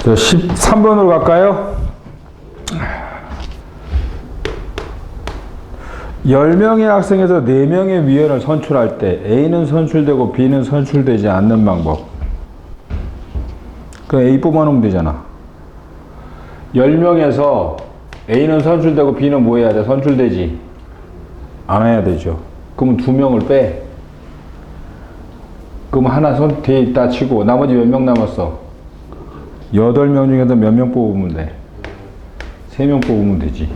자, 13번으로 갈까요? 10명의 학생에서 4명의 위원을 선출할 때 A는 선출되고 B는 선출되지 않는 방법. 그럼 A 뽑아놓으면 되잖아. 10명에서 A는 선출되고 B는 뭐 해야 돼? 선출되지 안 해야 되죠. 그러면 2명을 빼. 그럼 하나 돼 있다 치고 나머지 몇 명 남았어? 8명 중에서 몇 명 뽑으면 돼? 3명 뽑으면 되지.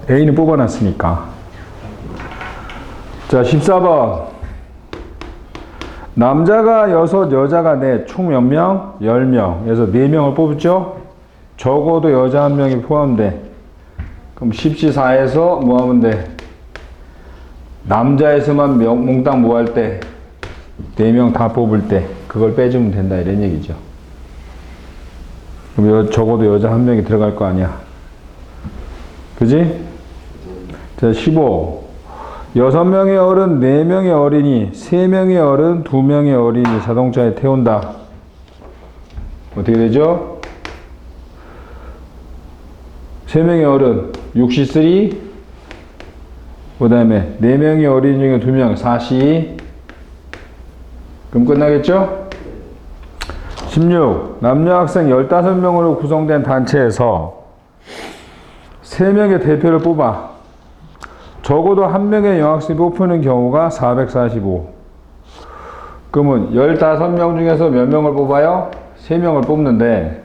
A는 뽑아놨으니까. 자, 14번. 남자가 6, 여자가 4, 총 몇 명? 10명. 그래서 4명을 뽑죠? 적어도 여자 1명이 포함돼. 그럼 14에서 뭐 하면 돼? 남자에서만 몽땅 뭐 할 때? 4명 다 뽑을 때 그걸 빼주면 된다 이런 얘기죠. 그럼 적어도 여자 1명이 들어갈 거 아니야. 그지? 자, 15. 6명의 어른, 4명의 어린이, 3명의 어른, 2명의 어린이 자동차에 태운다. 어떻게 되죠? 3명의 어른, 63. 그 다음에 4명의 어린이 중에 2명, 42. 그럼 끝나겠죠? 16. 남녀 학생 15명으로 구성된 단체에서 3명의 대표를 뽑아. 적어도 1명의 여학생이 뽑히는 경우가 445. 그러면 15명 중에서 몇 명을 뽑아요? 3명을 뽑는데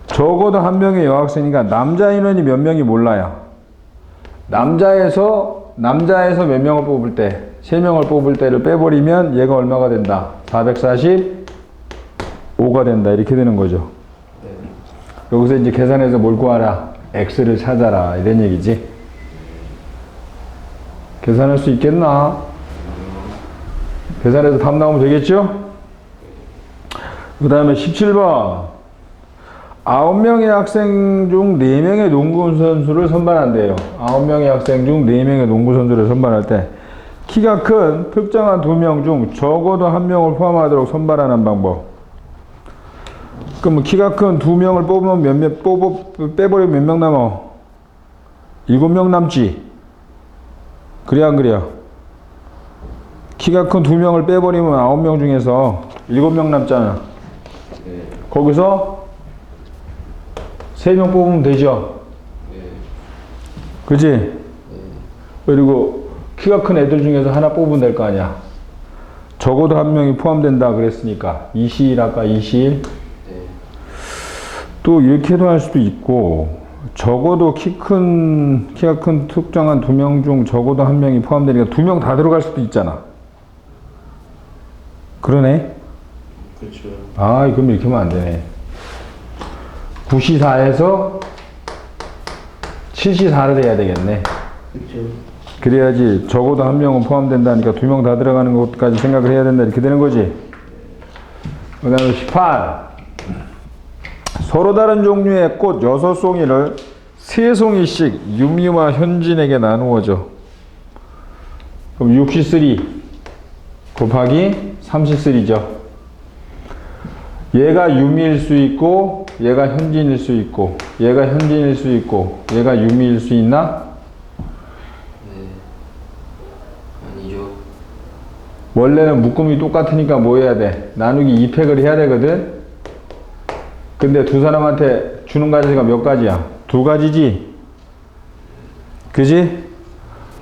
적어도 1명의 여학생이니까 남자 인원이 몇 명이 몰라요. 남자에서 몇 명을 뽑을 때 3명을 뽑을 때를 빼버리면 얘가 얼마가 된다? 445가 된다. 이렇게 되는 거죠. 여기서 이제 계산해서 뭘 구하라? X를 찾아라. 이런 얘기지. 계산할 수 있겠나? 계산해서 답 나오면 되겠죠? 그 다음에 17번. 9명의 학생 중 4명의 농구 선수를 선발한대요. 9명의 학생 중 4명의 농구 선수를 선발할 때 키가 큰 특정한 2명 중 적어도 1명을 포함하도록 선발하는 방법. 그럼 키가 큰 2명을 뽑으면 빼버리면 몇 명 남아? 7명 남지. 그래 안 그래요? 키가 큰 2명을 빼버리면 9명 중에서 7명 남잖아. 거기서 3명 뽑으면 되죠? 그지? 그리고 키가 큰 애들 중에서 하나 뽑으면 될 거 아니야. 적어도 1명이 포함된다 그랬으니까 21 아까 21. 또 이렇게도 할 수도 있고 적어도 키가 큰 특정한 2명 중 적어도 1명이 포함되니까 2명 다 들어갈 수도 있잖아. 그러네? 그렇죠. 아, 그럼 이렇게 하면 안 되네. 94에서 74를 해야 되겠네. 그렇죠. 그래야지 적어도 1명은 포함된다니까 2명 다 들어가는 것까지 생각을 해야 된다 이렇게 되는 거지. 그 다음에 18. 서로 다른 종류의 꽃 6송이를 3송이씩 유미와 현진에게 나누어줘. 그럼 63 곱하기 33죠. 얘가 유미일 수 있고 얘가 현진일 수 있고 얘가 현진일 수 있고 얘가 유미일 수 있나? 네. 아니죠. 원래는 묶음이 똑같으니까 뭐 해야 돼? 나누기 2팩을 해야 되거든? 근데 두 사람한테 주는 가지가 몇 가지야? 2가지지? 그지?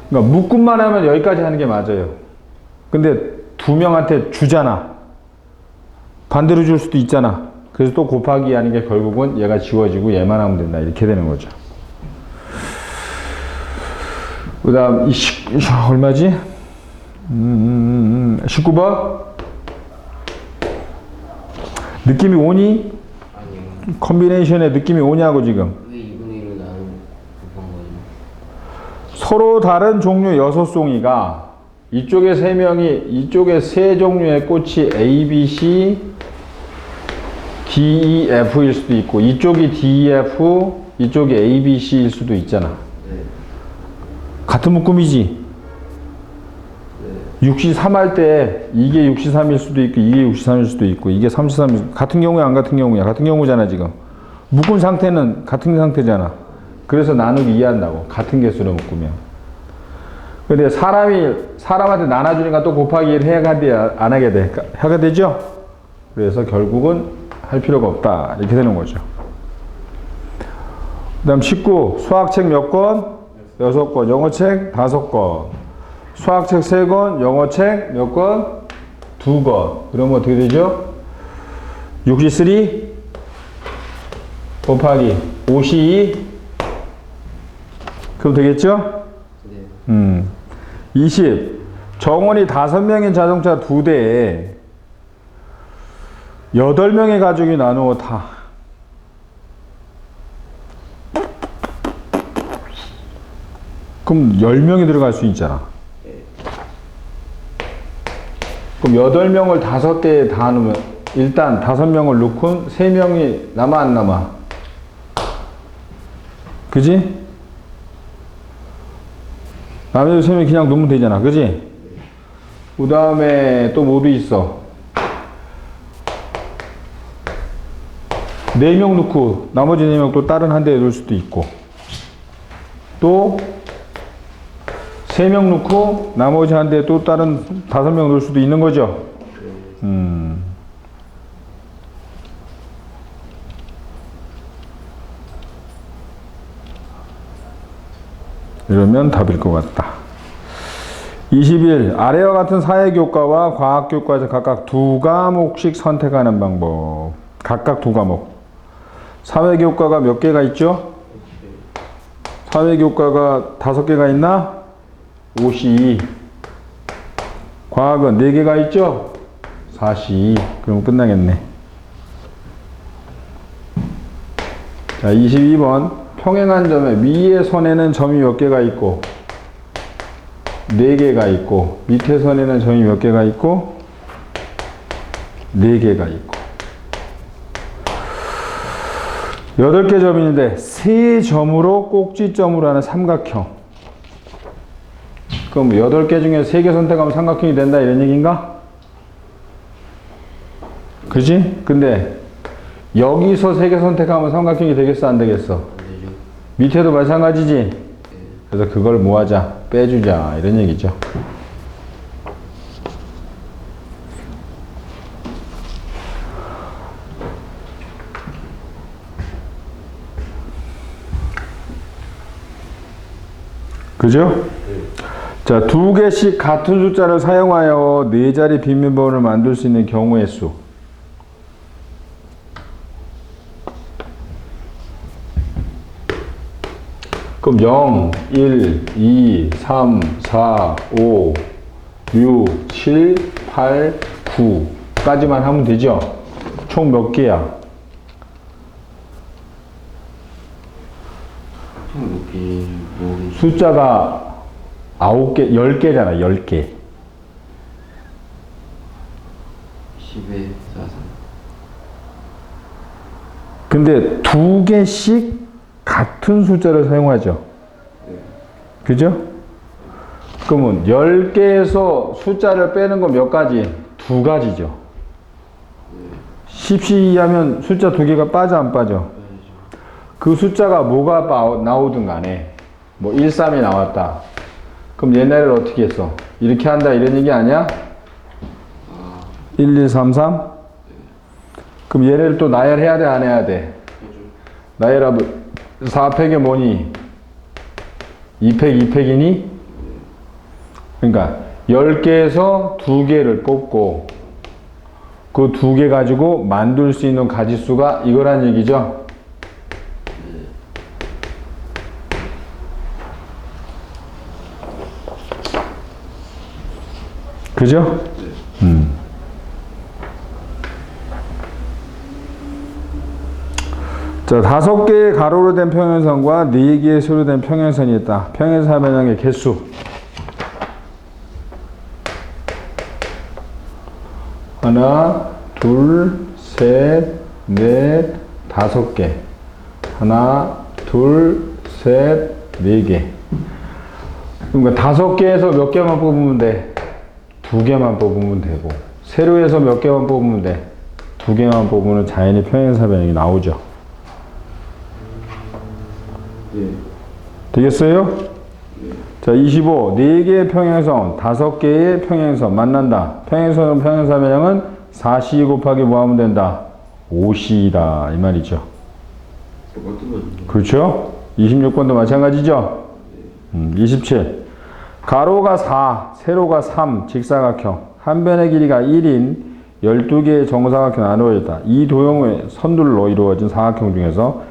그러니까 묶음만 하면 여기까지 하는 게 맞아요. 근데 2명한테 주잖아. 반대로 줄 수도 있잖아. 그래서 또 곱하기 하는 게 결국은 얘가 지워지고 얘만 하면 된다. 이렇게 되는 거죠. 그 다음, 얼마지? 19번? 느낌이 오니? 아니요. 컨비네이션에 느낌이 오냐고 지금. 왜 2분의 1을 나누는 거죠? 서로 다른 종류 6송이가 이쪽에 3명이 이쪽에 3종류의 꽃이 A, B, C, D, E, F일 수도 있고 이쪽이 D, E, F, 이쪽이 A, B, C일 수도 있잖아. 네. 같은 묶음이지? 네. 63 할 때 이게 63일 수도 있고 이게 63일 수도 있고 이게 33일 같은 경우야 안 같은 경우야? 같은 경우잖아 지금. 묶은 상태는 같은 상태잖아. 그래서 나누기 2 한다고. 같은 개수로 묶으면. 근데 사람한테 나눠주니까 또 곱하기 1 해야 돼, 안 하게 돼? 하게 되죠? 그래서 결국은 할 필요가 없다. 이렇게 되는 거죠. 그 다음 19. 수학책 몇 권? 6권. 영어책 5권. 수학책 3권. 영어책 몇 권? 2권. 그러면 어떻게 되죠? 63 곱하기 52 그럼 되겠죠? 네. 20. 정원이 5명인 자동차 2대에 8명의 가족이 나누어 타. 그럼 10명이 들어갈 수 있잖아. 그럼 8명을 5대에 다 넣으면 일단 5명을 넣고 3명이 남아 안 남아? 그지? 나머지 3명 그냥 놓으면 되잖아. 그지? 그 다음에 또 뭐도 있어? 4명 넣고 나머지 4명 또 다른 한 대에 넣을 수도 있고 또 3명 넣고 나머지 한 대에 또 다른 5명 넣을 수도 있는 거죠. 이러면 답일 것 같다. 21. 아래와 같은 사회교과와 과학교과에서 각각 2과목씩 선택하는 방법. 각각 2과목. 사회교과가 몇 개가 있죠? 사회교과가 5개가 있나? 52. 과학은 4개가 있죠? 42. 그럼 끝나겠네. 자, 22번. 평행한 점의 위의 선에는 점이 몇 개가 있고 4개가 있고 밑에 선에는 점이 몇 개가 있고 4개가 있고 8개 점이 있는데 3점으로 꼭지점으로 하는 삼각형. 그럼 8개 중에 3개 선택하면 삼각형이 된다 이런 얘기인가? 그지? 근데 여기서 3개 선택하면 삼각형이 되겠어 안 되겠어? 밑에도 마찬가지지? 그래서 그걸 뭐 하자? 빼주자. 이런 얘기죠. 그죠? 자, 2개씩 같은 숫자를 사용하여 4자리 비밀번호를 만들 수 있는 경우의 수. 그럼 0, 1, 2, 3, 4, 5, 6, 7, 8, 9까지만 하면 되죠? 총 몇 개야? 총 몇 개? 숫자가 9개, 10개잖아, 10개. 10에 4, 3. 근데 2개씩 같은 숫자를 사용하죠. 그죠? 그러면 10개에서 숫자를 빼는 건 몇 가지? 2가지죠. 10씩 하면 숫자 2개가 빠져 안 빠져? 그 숫자가 뭐가 나오든 간에 뭐 1, 3이 나왔다. 그럼 옛날에는 어떻게 했어? 이렇게 한다 이런 얘기 아니야? 1, 2, 3, 3? 그럼 얘를 또 나열해야 돼 안 해야 돼? 나열하면 4팩이 뭐니? 2팩 2팩이니? 그러니까 10개에서 2개를 뽑고 그 2개 가지고 만들 수 있는 가지수가 이거란 얘기죠? 그죠? 자, 5개의 가로로 된 평행선과 4개의 세로 된 평행선이 있다. 평행선 변형의 개수. 하나, 둘, 셋, 넷, 5개. 하나, 둘, 셋, 4개. 그러니까 5개에서 몇 개만 뽑으면 돼? 두 개만 뽑으면 되고, 세로에서 몇 개만 뽑으면 돼. 두 개만 뽑으면 자연히 평행사변형이 나오죠. 네. 되겠어요? 자, 25. 4개의 평행선, 5개의 평행선 만난다. 평행선은 평행사변형은 4C 곱하기 뭐 하면 된다? 5C이다. 이 말이죠. 똑같은 거죠. 그렇죠? 26번도 마찬가지죠? 27. 가로가 4, 세로가 3, 직사각형. 한 변의 길이가 1인 12개의 정사각형이 나누어졌다. 이 도형의 선들로 이루어진 사각형 중에서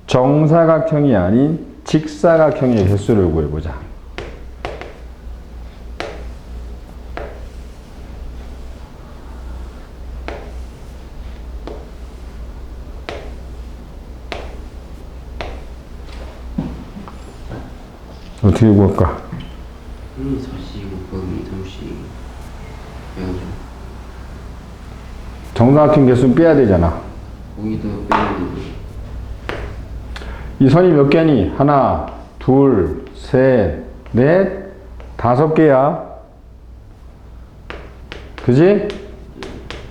정사각형이 아닌 직사각형의 개수를 구해보자. 어떻게 구할까? 4C 곱하기 3C 해야죠. 정사각형 개수는 빼야 되잖아. 거기다 빼야 되고. 이 선이 몇 개니? 하나, 둘, 셋, 넷, 5개야. 그지?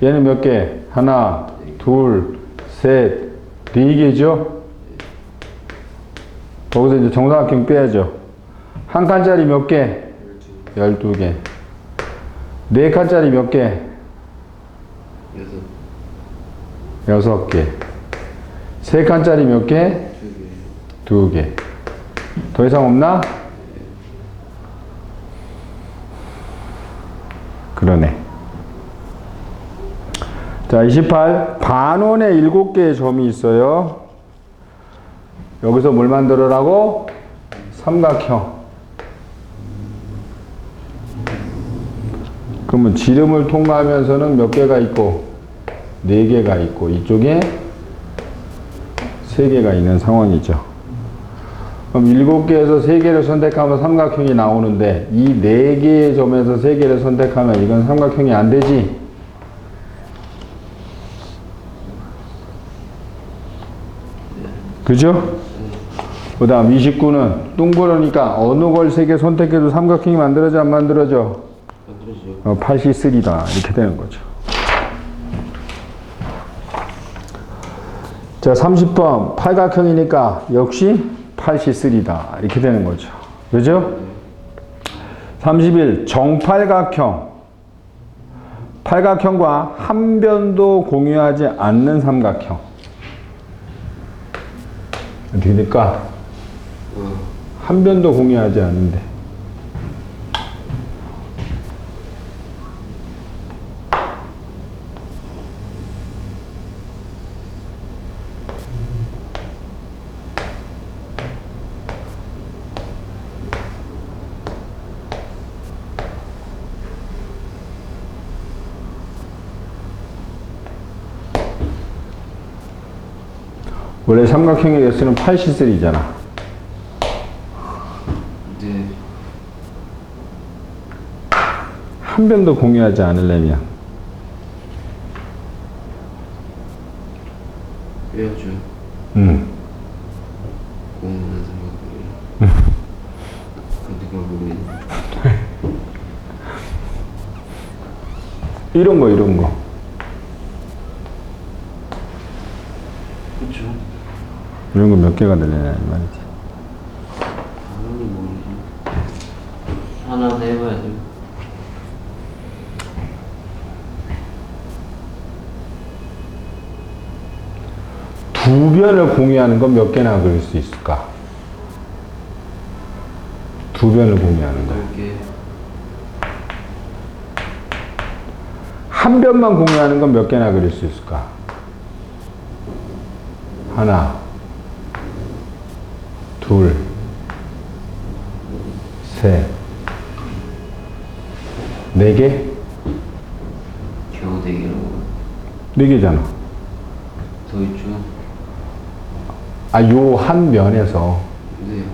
얘는 몇 개? 하나, 둘, 셋, 4개죠? 거기서 이제 정사각형 빼야죠. 한 칸짜리 몇 개? 12개. 4칸짜리 몇 개? 6개. 3칸짜리 몇 개? 2개. 더 이상 없나? 그러네. 자, 28. 반원에 7개의 점이 있어요. 여기서 뭘 만들어라고? 삼각형. 그러면 지름을 통과하면서는 몇 개가 있고? 4개가 있고, 이쪽에 3개가 있는 상황이죠. 그럼 7개에서 3개를 선택하면 삼각형이 나오는데, 이 4개의 점에서 3개를 선택하면 이건 삼각형이 안 되지? 그죠? 그 다음 29는 둥그러니까 어느 걸 3개 선택해도 삼각형이 만들어져 안 만들어져? 만들어지죠. 83다 이렇게 되는 거죠. 자, 30번 팔각형이니까 역시 83다 이렇게 되는 거죠. 그죠? 31 정팔각형. 팔각형과 한 변도 공유하지 않는 삼각형. 어떻게 될까? 한 변도 공유하지 않는데. 원래 삼각형의 개수는 83이잖아. 네. 한 변도 공유하지 않으려면 빼야죠. 공유하는 생각을. 근데 그걸 모르겠네. 이런 거 이런 거. 그렇죠. 이런 거 몇 개가 되려냐 이 말이지. 당연히 모르죠. 하나 해봐야죠. 두 변을 공유하는 건 몇 개나 그릴 수 있을까? 두 변을 공유하는 거. 이렇게 한 변만 공유하는 건 몇 개나 그릴 수 있을까? 하나, 둘, 셋, 4개? 겨우 4개로 4개잖아. 더 있죠. 아, 요 한 면에서 네.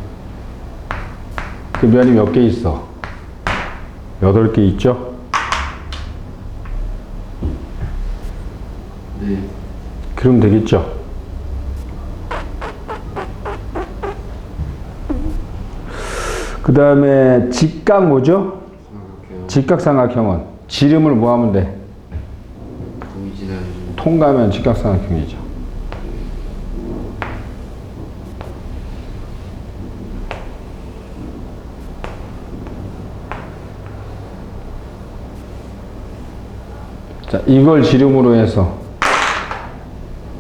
그 면이 몇 개 있어? 8개 있죠? 네. 그럼 되겠죠? 그 다음에 직각 뭐죠? 삼각형. 직각삼각형은 지름을 뭐 하면 돼? 보이진 않는. 통가면 직각삼각형이죠. 자, 이걸 지름으로 해서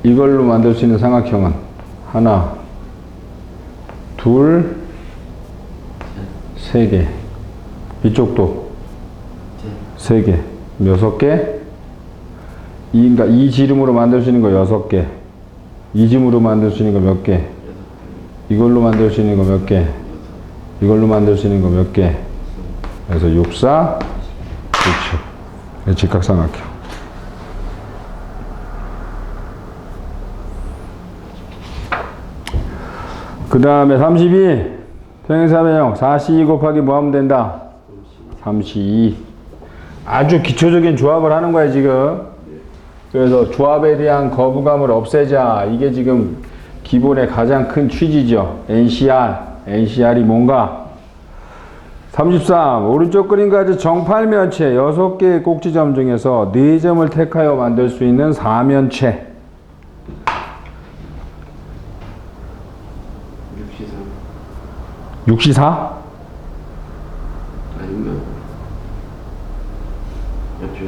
이걸로 만들 수 있는 삼각형은 하나, 둘, 세 개. 이쪽도 세 개. 여섯 개. 그러니까 이 지름으로 만들 수 있는 거 여섯 개. 이 지름으로 만들 수 있는 거 몇 개? 이걸로 만들 수 있는 거 몇 개? 이걸로 만들 수 있는 거 몇 개? 그래서 6, 4, 6. 직각삼각형. 그 다음에 32. 평행삼각형 4C 곱하기 뭐 하면 된다? 32. 아주 기초적인 조합을 하는 거야, 지금. 그래서 조합에 대한 거부감을 없애자. 이게 지금 기본의 가장 큰 취지죠. NCR이 뭔가? 33. 오른쪽 그림 가지 정팔면체 6개의 꼭지점 중에서 4점을 택하여 만들 수 있는 사면체. 6시4? 아니면 맞죠?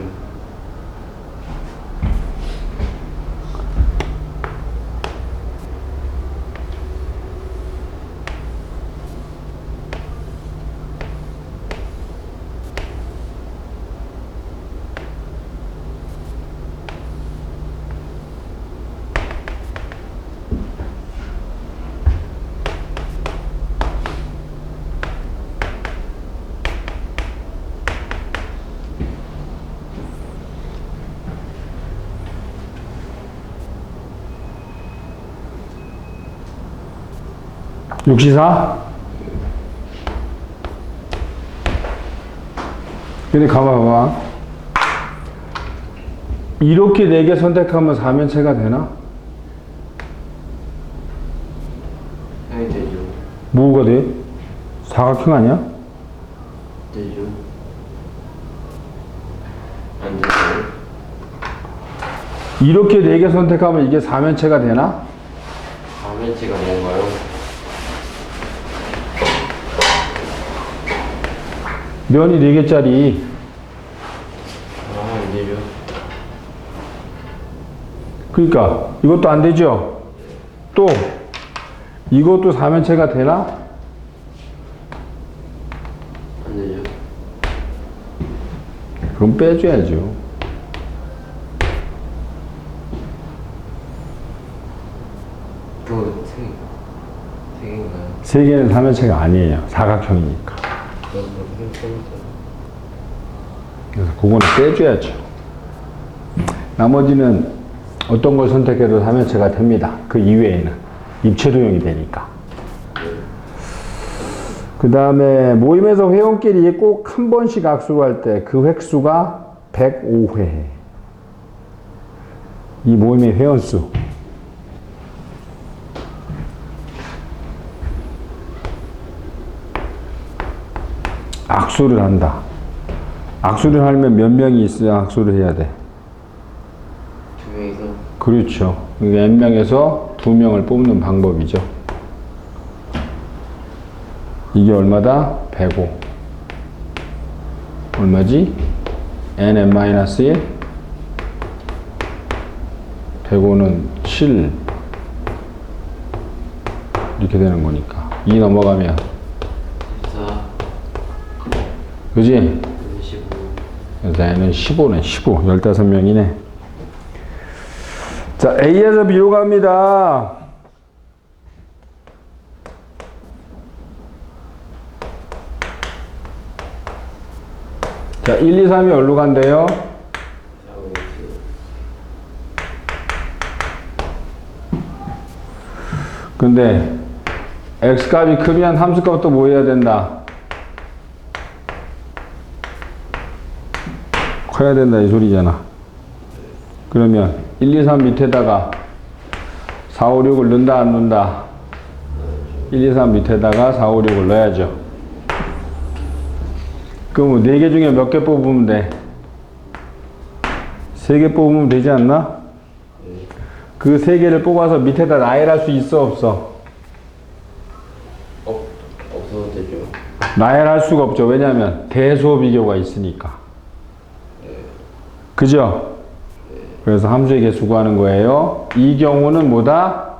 육시사? 근데 가봐봐. 이렇게 4개 선택하면 사면체가 되나? 당연히 되죠. 뭐가 돼? 사각형 아니야? 되죠. 안 되죠. 이렇게 4개 선택하면 이게 사면체가 되나? 사면체가 뭔가요? 면이 4개짜리. 안 되죠. 그러니까 이것도 안 되죠? 또 이것도 사면체가 되나? 안 되죠. 그럼 빼줘야죠. 그거 세 개인가요? 3개는 사면체가 아니에요. 사각형이니까. 그래서 그거는 빼줘야죠. 나머지는 어떤 걸 선택해도 사면체가 됩니다. 그 이외에는 입체도형이 되니까. 그 다음에 모임에서 회원끼리 꼭 한 번씩 악수할 때 그 획수가 105회. 이 모임의 회원수. 악수를 한다. 악수를 하려면 몇 명이 있어야 악수를 해야 돼? 2명이서. 그렇죠. 그러니까 n명에서 2명을 뽑는 방법이죠. 이게 얼마다? 105. 얼마지? nn-1. 105는 7. 이렇게 되는 거니까. 2 넘어가면. 14. 그지? 15. 그래서 n은 15네. 15. 15명이네. 자, A에서 B로 갑니다. 자, 1, 2, 3이 어디로 간대요? 근데 X값이 크면 함수값도 뭐 해야 된다? 커야 된다 이 소리잖아. 그러면 1, 2, 3 밑에다가 4, 5, 6을 넣는다 안 넣는다? 1, 2, 3 밑에다가 4, 5, 6을 넣어야죠. 그럼 4개 중에 몇 개 뽑으면 돼? 3개 뽑으면 되지 않나? 그 3개를 뽑아서 밑에다 나열할 수 있어, 없어? 없어도 되죠. 나열할 수가 없죠. 왜냐하면 대소 비교가 있으니까. 그죠? 그래서 함수의 개수 구하는 거예요. 이 경우는 뭐다?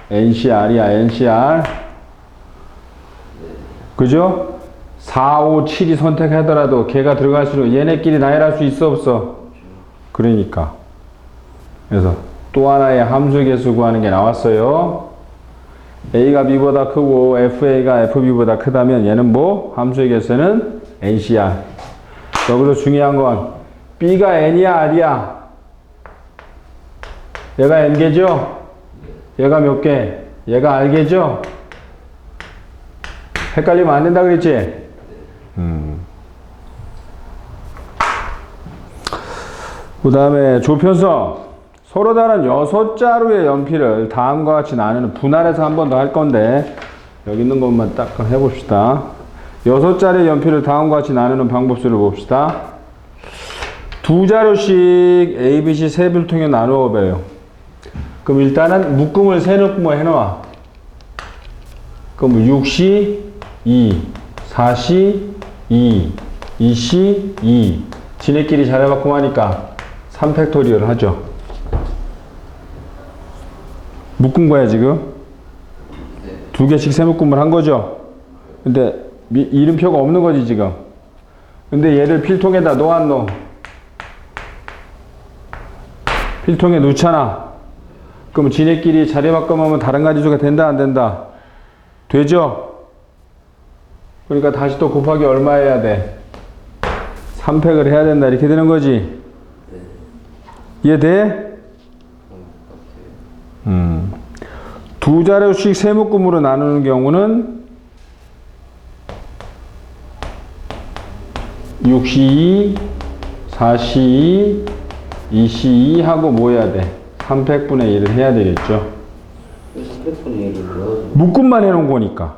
NCR이야, NCR. 그죠? 4, 5, 7이 선택하더라도 걔가 들어갈수록 얘네끼리 나열할 수 있어, 없어? 그러니까. 그래서 또 하나의 함수의 개수 구하는 게 나왔어요. A가 B보다 크고 FA가 FB보다 크다면 얘는 뭐? 함수의 개수는 NCR. 여기서 중요한 건 B가 N이야, R이야? 얘가 N개죠? 얘가 몇 개? 얘가 R개죠? 헷갈리면 안 된다 그랬지? 그 다음에 조편성. 서로 다른 6자루의 연필을 다음과 같이 나누는 분할해서 한 번 더 할 건데 여기 있는 것만 딱 해봅시다. 6자루의 연필을 다음과 같이 나누는 방법수를 봅시다. 2자루씩 A, B, C 세 필통에 나누어 봐요. 그럼 일단은 묶음을 세 묶음을 해놓아. 그럼 6C 2, 4C 2, 2C 2. 지네끼리 잘해봤고 하니까 3팩토리얼 하죠. 묶은 거야 지금. 네. 2개씩 세 묶음을 한 거죠. 근데 이름표가 없는 거지 지금. 근데 얘를 필통에다 넣어 안 넣어? 필통에 넣잖아. 그럼 지네끼리 자리 바꿔보면 다른 가지수가 된다 안 된다? 되죠? 그러니까 다시 또 곱하기 얼마 해야 돼? 3팩을 해야 된다 이렇게 되는 거지. 이해돼? 2자루씩 세 묶음으로 나누는 경우는 6C2, 4C2, 2C2 하고 뭐 해야 돼? 3팩분의 1을 해야 되겠죠. 300분의 1을 넣어줘. 묶음만 해놓은 거니까.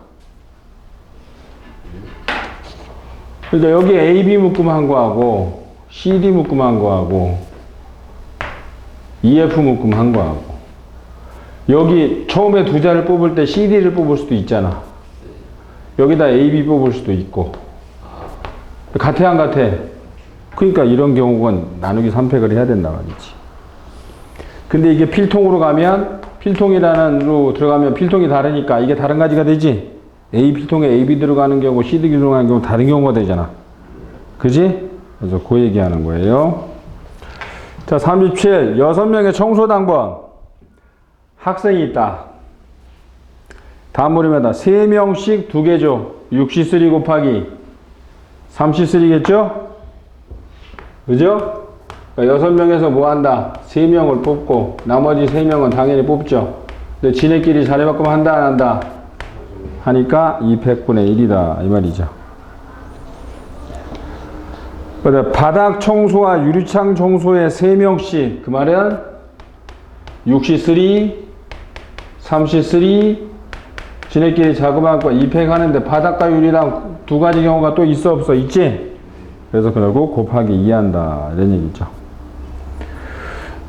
그러니까 여기 AB 묶음 한 거하고 CD 묶음 한 거하고 EF 묶음 한 거하고 여기 처음에 2자를 뽑을 때 CD를 뽑을 수도 있잖아. 여기다 AB 뽑을 수도 있고. 같아 안 같아? 그러니까 이런 경우는 나누기 3팩을 해야 된다 말이지. 근데 이게 필통으로 가면 필통이라는로 들어가면 필통이 다르니까 이게 다른 가지가 되지. A 필통에 AB 들어가는 경우 CD 들어가는 경우 다른 경우가 되잖아. 그지? 그래서 그 얘기하는 거예요. 자, 37. 6명의 청소당번. 학생이 있다. 다음 물음에다 3명씩 2개 줘. 6C3 곱하기 3C3겠죠? 그죠? 그러니까 6명에서 뭐 한다? 3명을 뽑고 나머지 3명은 당연히 뽑죠. 근데 지네끼리 자리바꾸면 한다 안 한다? 하니까 2팩분의 1이다 이 말이죠. 바닥 청소와 유리창 청소에 3명씩 그 말은 6C3 3C3 지네끼리 자그마하고 2팩 하는데 바닥과 유리랑 2가지 경우가 또 있어 없어? 있지? 그래서 그러고 곱하기 2 한다 이런 얘기죠.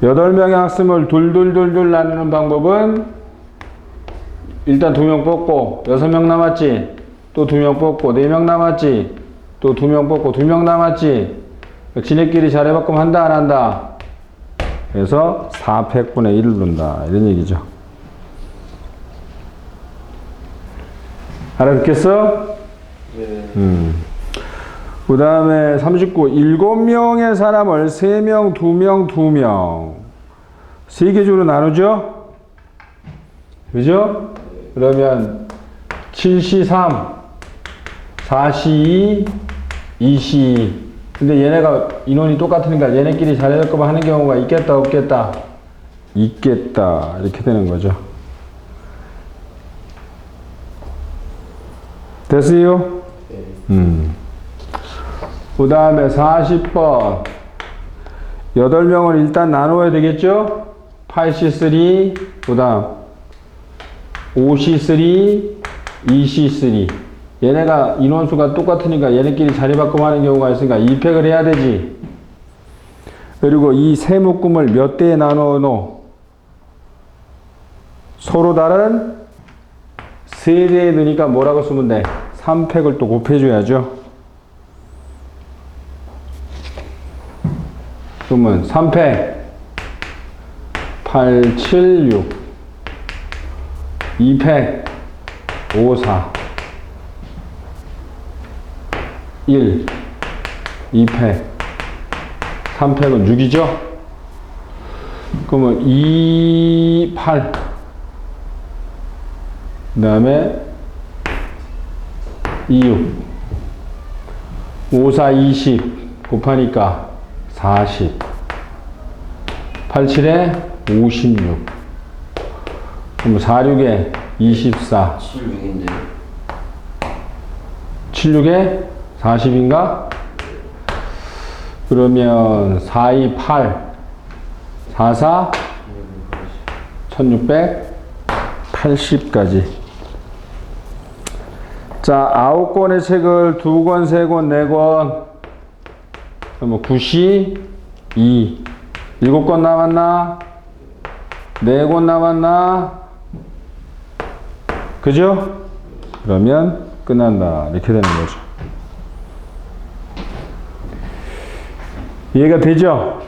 8명의 학생을 둘둘둘둘 나누는 방법은 일단 2명 뽑고 6명 남았지? 또 2명 뽑고 4명 남았지? 또 2명 뽑고 2명 남았지? 지네끼리 자리바꾸면 한다 안 한다? 그래서 4팩분의 1을 넣는다 이런 얘기죠. 알아듣겠어? 네. 그 다음에 39. 7명의 사람을 3명, 2명, 2명 3개 주로 나누죠? 그죠? 그러면 7C3 4C2 2C2 근데 얘네가 인원이 똑같으니까 얘네끼리 자리할 거만 하는 경우가 있겠다 없겠다? 있겠다 이렇게 되는 거죠. 됐어요? 그 다음에 40번 8명을 일단 나누어야 되겠죠? 8C3 그 다음 5C3 2C3 얘네가 인원수가 똑같으니까 얘네끼리 자리바꿈 하는 경우가 있으니까 2팩을 해야 되지. 그리고 이 세 묶음을 몇 대에 나누어 놓어? 서로 다른 세 대에 넣으니까 뭐라고 쓰면 돼? 3팩을 또 곱해줘야죠. 그러면 3팩 8, 7, 6 2팩 5, 4 1 2팩 3팩은 6이죠? 그러면 2, 8 그 다음에 2, 6 5, 4, 20 곱하니까 40 8, 7에 56 그럼 4, 6에 24 76인데 7, 6에 40인가? 그러면 4, 2, 8 4, 4 1680까지. 자, 9권의 책을 2권, 3권, 4권 그러면 9시 2 7권 남았나? 4권 남았나? 그죠? 그러면 끝난다. 이렇게 되는 거죠. 이해가 되죠?